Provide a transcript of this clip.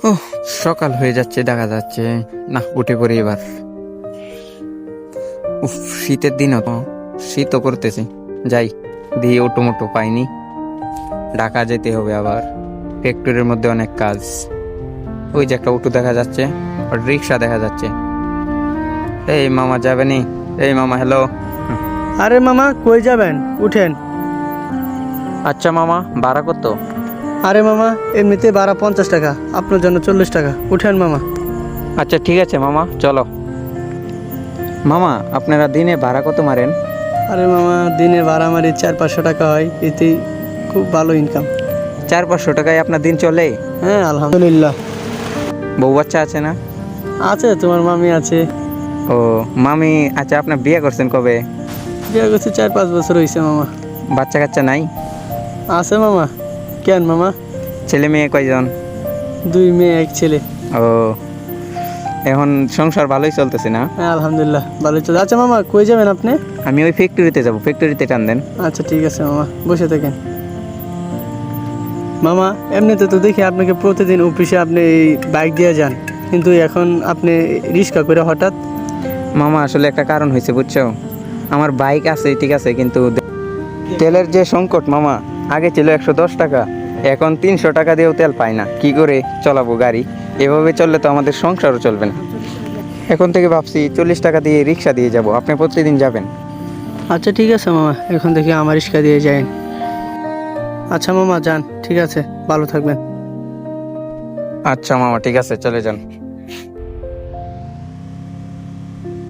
ও, সকাল হয়ে যাচ্ছে, দেখা যাচ্ছে না। উঠে পড়ি এবার। উফ, শীতের দিনও তো, শীতও করতেছে। যাই, দিয়ে অটো মোটো পাইনি, ঢাকা যেতে হবে আবার। ফ্যাক্টরির মধ্যে অনেক কাজ। ওই যে একটা অটো দেখা যাচ্ছে, আর রিক্সা দেখা যাচ্ছে। এই মামা যাবে নি? এই মামা, হ্যালো। আরে মামা, কই যাবেন? উঠেন। আচ্ছা মামা, ভাড়া কত? আরে মামা, এমনিতে ভাড়া 50 টাকা, আপনার জন্য 40 টাকা। উঠেন মামা। আচ্ছা ঠিক আছে মামা, চলো। মামা, আপনারা দিনে ভাড়া কত মারেন? আরে মামা, দিনে ভাড়া মারি 400-500 টাকা হয়, এতেই খুব ভালো ইনকাম। 400-500 টাকায় আপনার দিন চলে? হ্যাঁ, আলহামদুলিল্লাহ। বউ বাচ্চা আছে না? আছে, তোমার মামি আছে। ও, মামি। আচ্ছা, আপনার বিয়ে করছেন কবে? বিয়ে করছে 4-5 বছর হয়েছে মামা। বাচ্চা কাচ্চা নাই? আছে মামা। কেন মামা? ছেলে মেয়ে কয়জন? 2 মেয়ে 1 ছেলে। ও, এখন সংসার ভালোই চলতেছে না? হ্যাঁ, আলহামদুলিল্লাহ, ভালোই চলছে। আচ্ছা মামা, কই যাবেন আপনি? আমি ওই ফ্যাক্টরিতে যাব, ফ্যাক্টরিতে টান দেন। আচ্ছা ঠিক আছে মামা, বসে থাকেন। মামা, এমনিতে তো দেখি আপনাকে প্রতিদিন অফিসে আপনি এই বাইক দিয়ে যান, কিন্তু এখন আপনি রিক্সা করে হঠাৎ? মামা, আসলে একটা কারণ হয়েছে বুঝছো। আমার বাইক আছে ঠিক আছে, কিন্তু তেলের যে সংকট মামা। আগে ছিল 110 টাকা, এখন 300 টাকা দিয়েও তেল পাই না। কি করে চালাবো গাড়ি? এভাবে চললে তো আমাদের সংসারও চলবে না। এখন থেকে ভাবছি 40 টাকা দিয়ে রিক্সা দিয়ে যাব। আপনি প্রতিদিন যাবেন? আচ্ছা ঠিক আছে মামা, এখন থেকে আমার রিক্সা দিয়ে যান। আচ্ছা মামা, যান, ঠিক আছে, ভালো থাকবেন। আচ্ছা মামা, ঠিক আছে, চলে যান।